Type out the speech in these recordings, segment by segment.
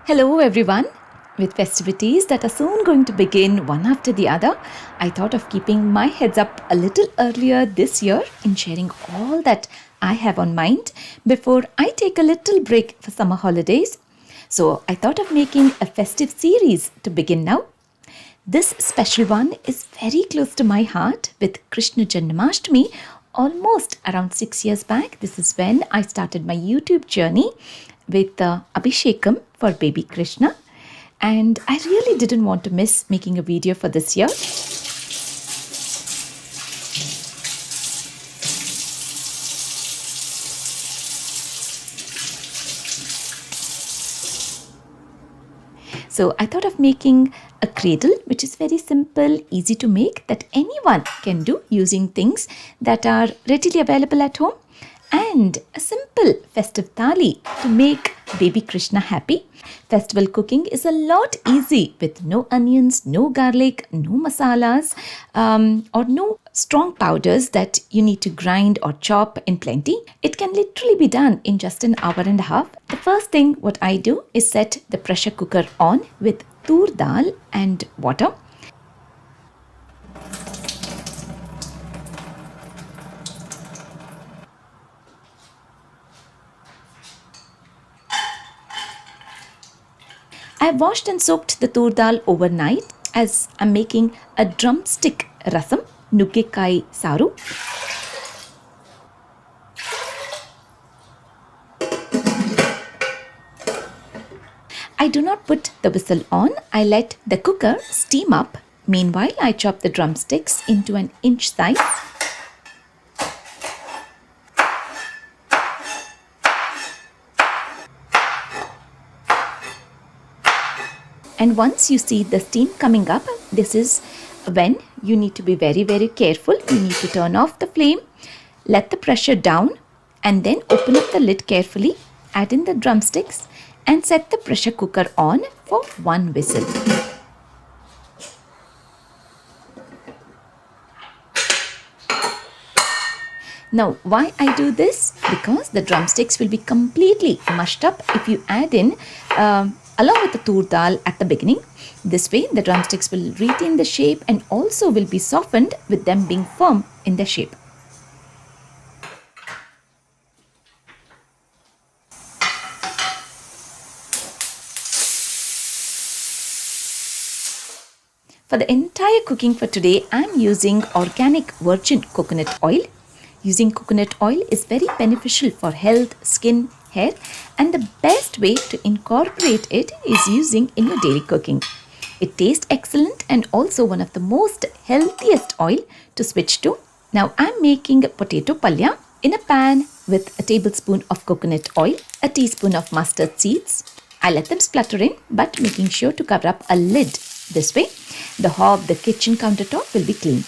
Hello everyone. With festivities that are soon going to begin one after the other, I thought of keeping my heads up a little earlier this year in sharing all that I have on mind before I take a little break for summer holidays. So I thought of making a festive series to begin now. This special one is very close to my heart with Krishna Janmashtami. Almost around 6 years back, this is when I started my YouTube journey with Abhishekam for baby Krishna, and I really didn't want to miss making a video for this year. So I thought of making a cradle which is very simple, easy to make, that anyone can do using things that are readily available at home, and a simple festive thali to make baby Krishna happy. Festival cooking is a lot easy with no onions, no garlic, no masalas, or no strong powders that you need to grind or chop in plenty. It can literally be done in just an hour and a half. The first thing what I do is set the pressure cooker on with tur dal and water. I have washed and soaked the tur dal overnight as I'm making a drumstick rasam, nuggekai saru. I do not put the whistle on. I let the cooker steam up. Meanwhile, I chop the drumsticks into an inch size. And once you see the steam coming up, this is when you need to be very, very careful. You need to turn off the flame, let the pressure down, and then open up the lid carefully, add in the drumsticks, and set the pressure cooker on for one whistle. Now, why I do this? Because the drumsticks will be completely mushed up if you add in along with the tur dal at the beginning. This way the drumsticks will retain the shape and also will be softened with them being firm in their shape. For the entire cooking for today, I am using organic virgin coconut oil. Using coconut oil is very beneficial for health, skin, hair, and the best way to incorporate it is using in your daily cooking. It tastes excellent and also one of the most healthiest oil to switch to. Now I'm making potato palya in a pan with a tablespoon of coconut oil, a teaspoon of mustard seeds. I let them splutter in, but making sure to cover up a lid. This way, the hob, the kitchen countertop will be clean.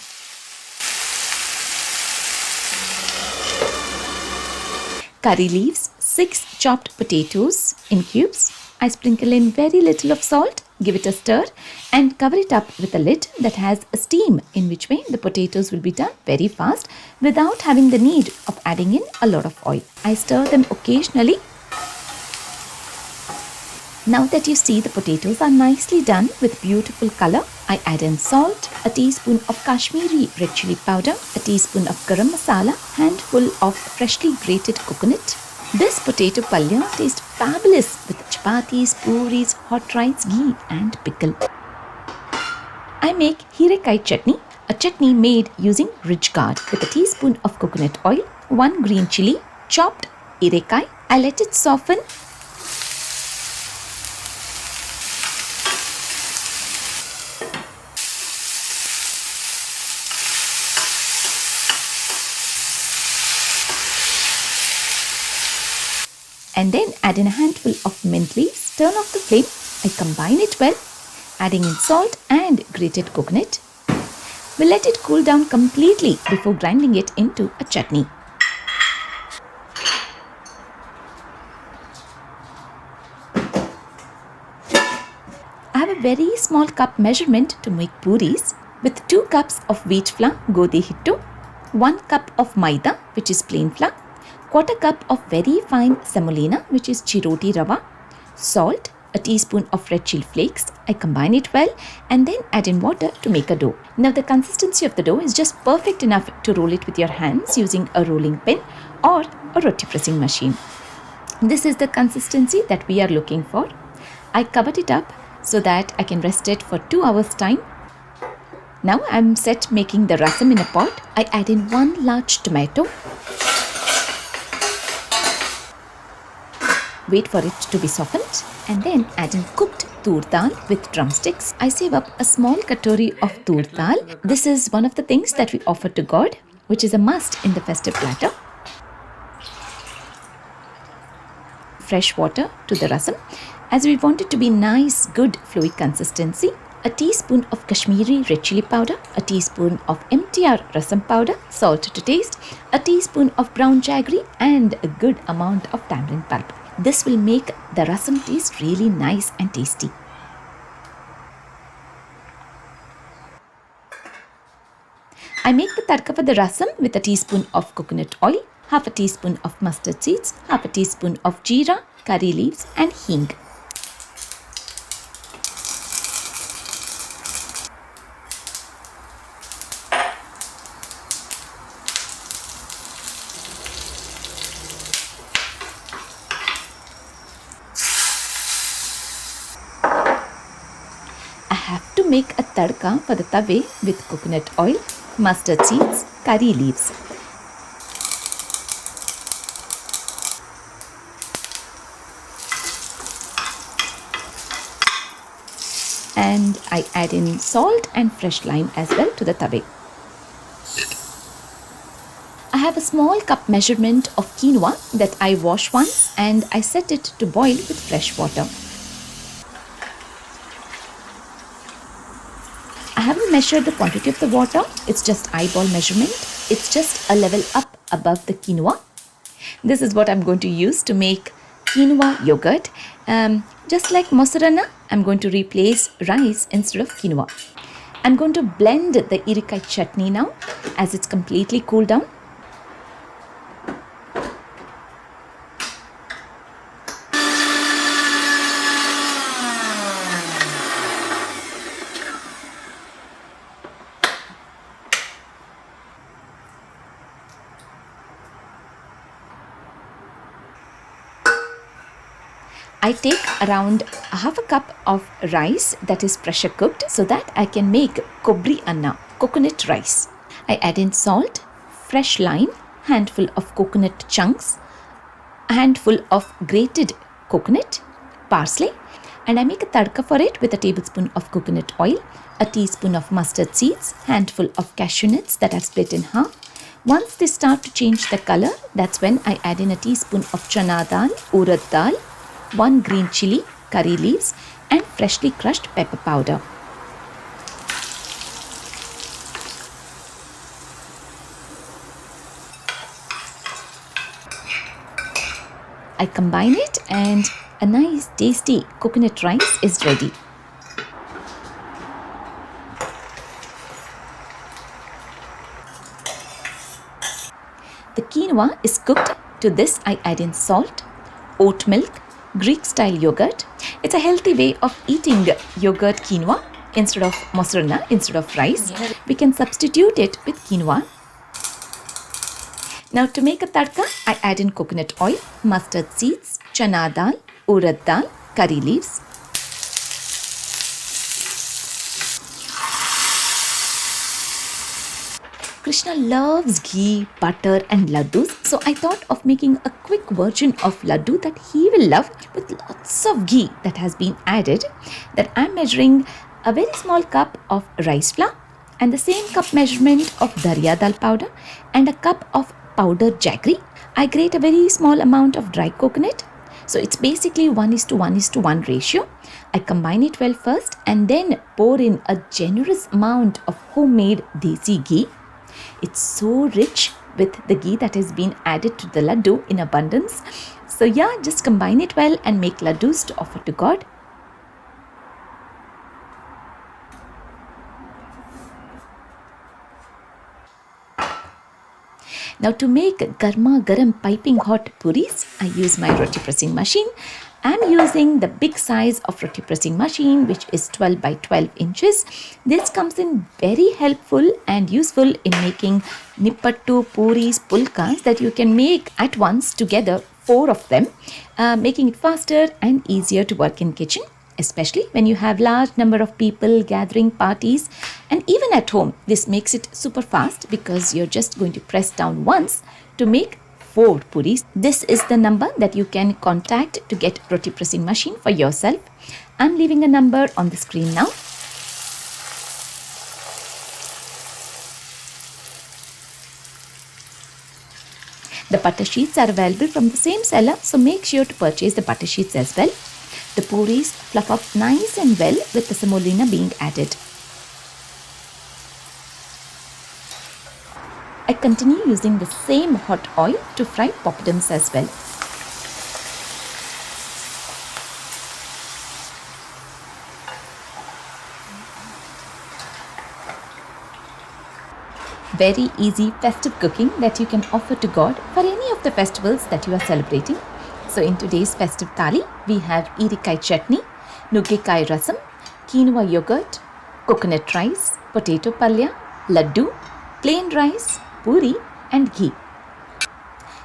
Curry leaves, 6 chopped potatoes in cubes. I sprinkle in very little of salt, give it a stir, and cover it up with a lid that has a steam, in which way the potatoes will be done very fast without having the need of adding in a lot of oil. I stir them occasionally. Now that you see the potatoes are nicely done with beautiful color, I add in salt, a teaspoon of Kashmiri red chili powder, a teaspoon of garam masala, handful of freshly grated coconut. This potato palya tastes fabulous with chapatis, puris, hot rice, ghee and pickle. I make hirekai chutney, a chutney made using ridge gourd with a teaspoon of coconut oil, 1 green chili, chopped hirekai. I let it soften. And then add in a handful of mint leaves, turn off the flame, I combine it well, adding in salt and grated coconut. We'll let it cool down completely before grinding it into a chutney. I have a very small cup measurement to make puris with 2 cups of wheat flour, godi hittu, 1 cup of maida, which is plain flour, 1/4 cup of very fine semolina, which is chiroti rava, salt, a teaspoon of red chili flakes. I combine it well and then add in water to make a dough. Now the consistency of the dough is just perfect enough to roll it with your hands using a rolling pin or a roti pressing machine. This is the consistency that we are looking for. I covered it up so that I can rest it for 2 hours time. Now I'm set making the rasam in a pot. I add in 1 large tomato. Wait for it to be softened and then add in cooked tur dal with drumsticks. I save up a small katori of tur dal. This is one of the things that we offer to God, which is a must in the festive platter. Fresh water to the rasam as we want it to be nice, good, fluid consistency. A teaspoon of Kashmiri red chili powder, a teaspoon of MTR rasam powder, salt to taste, a teaspoon of brown jaggery and a good amount of tamarind pulp. This will make the rasam taste really nice and tasty. I make the tadka for the rasam with a teaspoon of coconut oil, half a teaspoon of mustard seeds, half a teaspoon of jeera, curry leaves and hing. I have to make a tadka for the tawe with coconut oil, mustard seeds, curry leaves. And I add in salt and fresh lime as well to the tawe. I have a small cup measurement of quinoa that I wash once and I set it to boil with fresh water. I haven't measured the quantity of the water, it's just eyeball measurement. It's just a level up above the quinoa. This is what I'm going to use to make quinoa yogurt. Just like mozzarella, I'm going to replace rice instead of quinoa. I'm going to blend the irikai chutney now as it's completely cooled down. I take around half a cup of rice that is pressure cooked so that I can make kobri anna, coconut rice. I add in salt, fresh lime, handful of coconut chunks, a handful of grated coconut, parsley, and I make a tadka for it with a tablespoon of coconut oil, a teaspoon of mustard seeds, handful of cashew nuts that I've split in half. Once they start to change the color, that's when I add in a teaspoon of chana dal, urad dal, 1 green chili, curry leaves and freshly crushed pepper powder. I combine it and a nice tasty coconut rice is ready. The quinoa is cooked. To this I add in salt, oat milk, Greek style yogurt. It's a healthy way of eating yogurt quinoa instead of mozzarella, instead of rice. We can substitute it with quinoa. Now to make a tadka, I add in coconut oil, mustard seeds, chana dal, urad dal, curry leaves. Krishna loves ghee, butter and laddus, so I thought of making a quick version of laddu that he will love with lots of ghee that has been added. That I'm measuring a very small cup of rice flour and the same cup measurement of darya dal powder and a cup of powdered jaggery. I grate a very small amount of dry coconut. So it's basically 1:1:1 ratio. I combine it well first and then pour in a generous amount of homemade desi ghee. It's so rich with the ghee that has been added to the laddu in abundance. So yeah, just combine it well and make laddus to offer to God. Now to make garma garam piping hot puris, I use my roti pressing machine. I'm using the big size of roti pressing machine, which is 12 by 12 inches. This comes in very helpful and useful in making nippattu, puris, pulkas that you can make at once together, 4 of them, making it faster and easier to work in kitchen, especially when you have large number of people gathering parties. And even at home, this makes it super fast because you're just going to press down once to make 4 puris. This is the number that you can contact to get roti pressing machine for yourself. I'm leaving a number on the screen now. The butter sheets are available from the same seller, so make sure to purchase the butter sheets as well. The puris fluff up nice and well with the semolina being added. I continue using the same hot oil to fry poppadoms as well. Very easy festive cooking that you can offer to God for any of the festivals that you are celebrating. So in today's festive thali, we have irikai chutney, nuggekai rasam, quinoa yogurt, coconut rice, potato palya, laddu, plain rice, puri and ghee.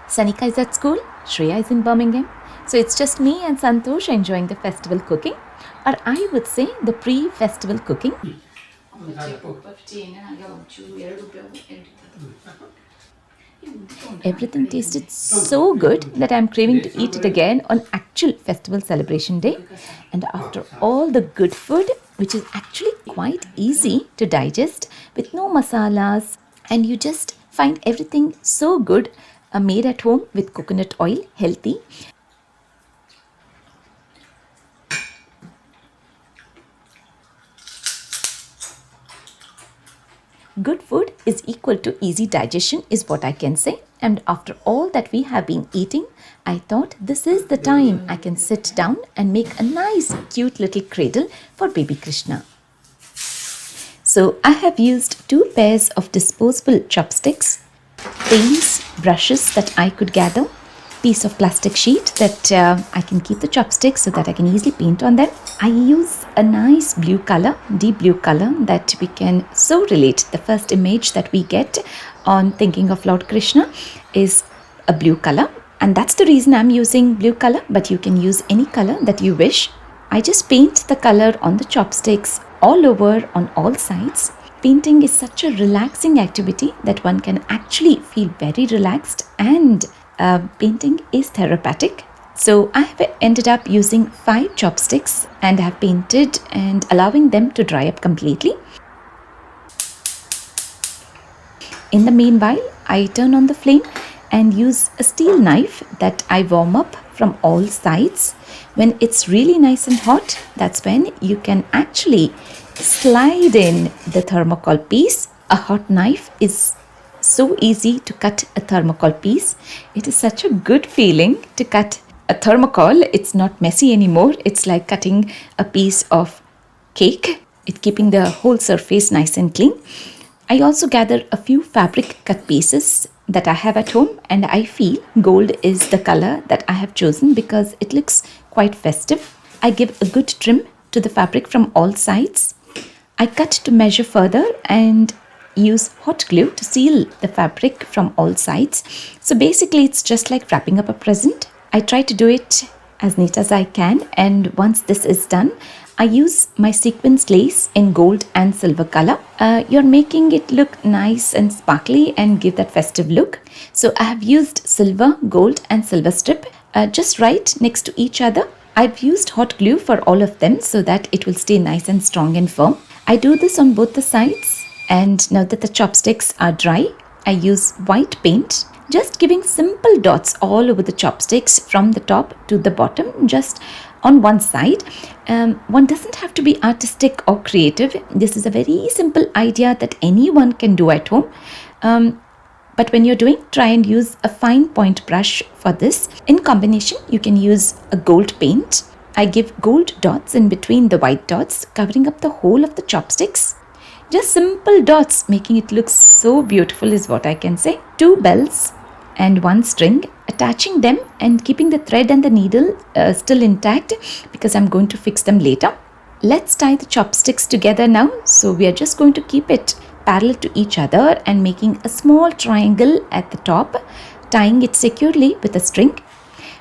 Sanika is at school, Shreya is in Birmingham. So it's just me and Santosh enjoying the festival cooking, or I would say the pre-festival cooking. Everything tasted so good that I'm craving to eat it again on actual festival celebration day. And after all the good food, which is actually quite easy to digest with no masalas, and you just find everything so good, made at home with coconut oil, healthy. Good food is equal to easy digestion is what I can say. And after all that we have been eating, I thought this is the time I can sit down and make a nice cute little cradle for baby Krishna. So I have used 2 pairs of disposable chopsticks, paints, brushes that I could gather, piece of plastic sheet that I can keep the chopsticks so that I can easily paint on them. I use a nice blue color, deep blue color that we can so relate. The first image that we get on thinking of Lord Krishna is a blue color, and that's the reason I'm using blue color, but you can use any color that you wish. I just paint the color on the chopsticks all over on all sides. Painting is such a relaxing activity that one can actually feel very relaxed, and painting is therapeutic. So I have ended up using 5 chopsticks and have painted and allowing them to dry up completely. In the meanwhile, I turn on the flame and use a steel knife that I warm up from all sides. When it's really nice and hot, that's when you can actually slide in the thermocol piece. A hot knife is so easy to cut a thermocol piece. It is such a good feeling to cut a thermocol. It's not messy anymore. It's like cutting a piece of cake. It's keeping the whole surface nice and clean. I also gather a few fabric cut pieces that I have at home, and I feel gold is the color that I have chosen because it looks quite festive. I give a good trim to the fabric from all sides. I cut to measure further and use hot glue to seal the fabric from all sides. So basically it's just like wrapping up a present. I try to do it as neat as I can, and once this is done, I use my sequins lace in gold and silver color. You're making it look nice and sparkly and give that festive look. So I have used silver, gold and silver strip just right next to each other. I've used hot glue for all of them so that it will stay nice and strong and firm. I do this on both the sides, and now that the chopsticks are dry, I use white paint, just giving simple dots all over the chopsticks from the top to the bottom, just on one side. One doesn't have to be artistic or creative. This is a very simple idea that anyone can do at home. But when you're doing, try and use a fine point brush for this. In combination, you can use a gold paint. I give gold dots in between the white dots, covering up the whole of the chopsticks. Just simple dots, making it look so beautiful is what I can say. 2 bells and 1 string attaching them and keeping the thread and the needle still intact because I'm going to fix them later. Let's tie the chopsticks together now. So we are just going to keep it parallel to each other and making a small triangle at the top, tying it securely with a string.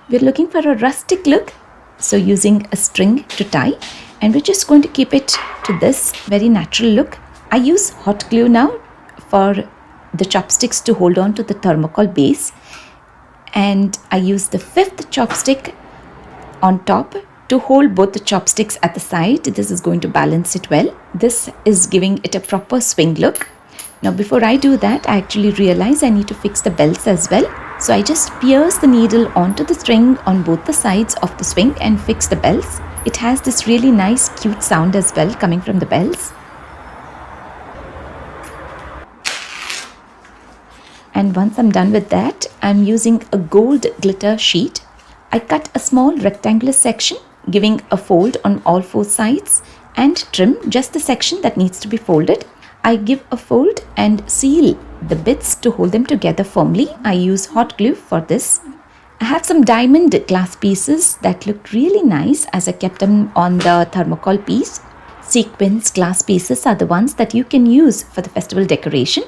We're looking for a rustic look, so using a string to tie, and we're just going to keep it to this very natural look. I use hot glue now for the chopsticks to hold on to the thermocol base, and I use the 5th chopstick on top to hold both the chopsticks at the side. This is going to balance it well. This is giving it a proper swing look. Now before I do that, I actually realize I need to fix the bells as well. So I just pierce the needle onto the string on both the sides of the swing and fix the bells. It has this really nice cute sound as well coming from the bells. And once I'm done with that, I'm using a gold glitter sheet. I cut a small rectangular section, giving a fold on all 4 sides and trim just the section that needs to be folded. I give a fold and seal the bits to hold them together firmly. I use hot glue for this. I have some diamond glass pieces that looked really nice as I kept them on the thermocol piece. Sequins glass pieces are the ones that you can use for the festival decoration.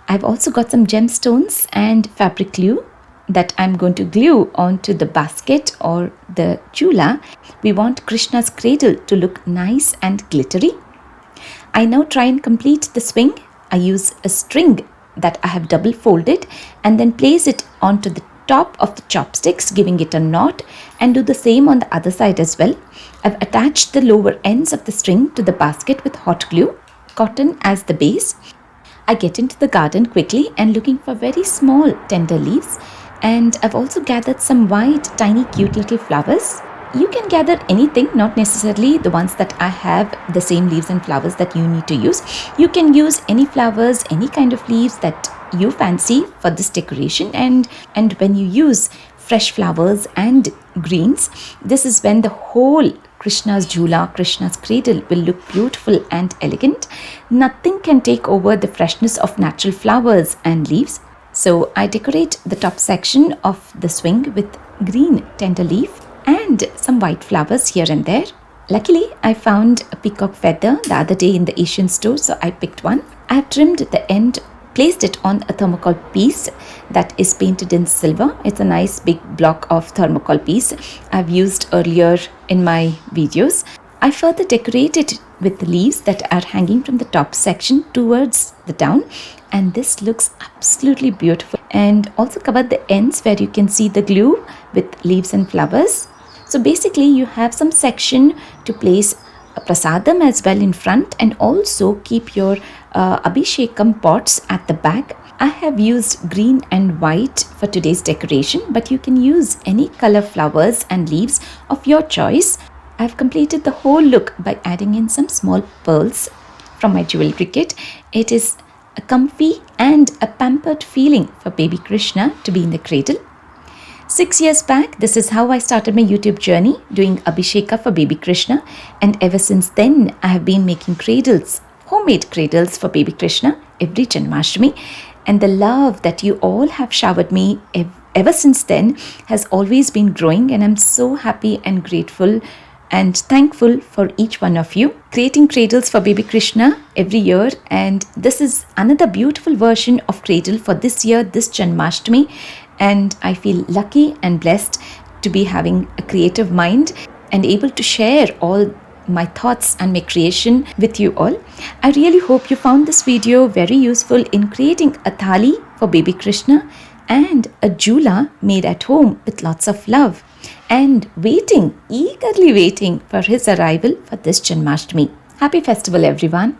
I've also got some gemstones and fabric glue that I'm going to glue onto the basket or the chula. We want Krishna's cradle to look nice and glittery. I now try and complete the swing. I use a string that I have double folded and then place it onto the top of the chopsticks, giving it a knot, and do the same on the other side as well. I've attached the lower ends of the string to the basket with hot glue, cotton as the base. I get into the garden quickly and looking for very small tender leaves, and I've also gathered some white tiny cute little flowers. You can gather anything, not necessarily the ones that I have the same leaves and flowers that you need to use. You can use any flowers, any kind of leaves that you fancy for this decoration, and when you use fresh flowers and greens, this is when the whole Krishna's Jhula, Krishna's cradle will look beautiful and elegant. Nothing can take over the freshness of natural flowers and leaves. So I decorate the top section of the swing with green tender leaf and some white flowers here and there. Luckily, I found a peacock feather the other day in the Asian store, so I picked one. I have trimmed the end, placed it on a thermocol piece that is painted in silver. It's a nice big block of thermocol piece I've used earlier in my videos. I further decorate it with the leaves that are hanging from the top section towards the down, and this looks absolutely beautiful. And also covered the ends where you can see the glue with leaves and flowers. So basically you have some section to place a prasadam as well in front, and also keep your abhishekam pots at the back. I have used green and white for today's decoration, but you can use any color flowers and leaves of your choice. I've completed the whole look by adding in some small pearls from my jewelry kit. It is a comfy and a pampered feeling for baby Krishna to be in the cradle. 6 years back, this is how I started my YouTube journey, doing Abhisheka for baby Krishna, and ever since then I have been making cradles, homemade cradles for baby Krishna every Janmashtami, and the love that you all have showered me ever since then has always been growing, and I'm so happy and grateful and thankful for each one of you. Creating cradles for baby Krishna every year, and this is another beautiful version of cradle for this year, this Janmashtami, and I feel lucky and blessed to be having a creative mind and able to share all my thoughts and my creation with you all. I really hope you found this video very useful in creating a thali for baby Krishna and a jhula made at home with lots of love, and eagerly waiting for his arrival for this Janmashtami. Happy festival, everyone.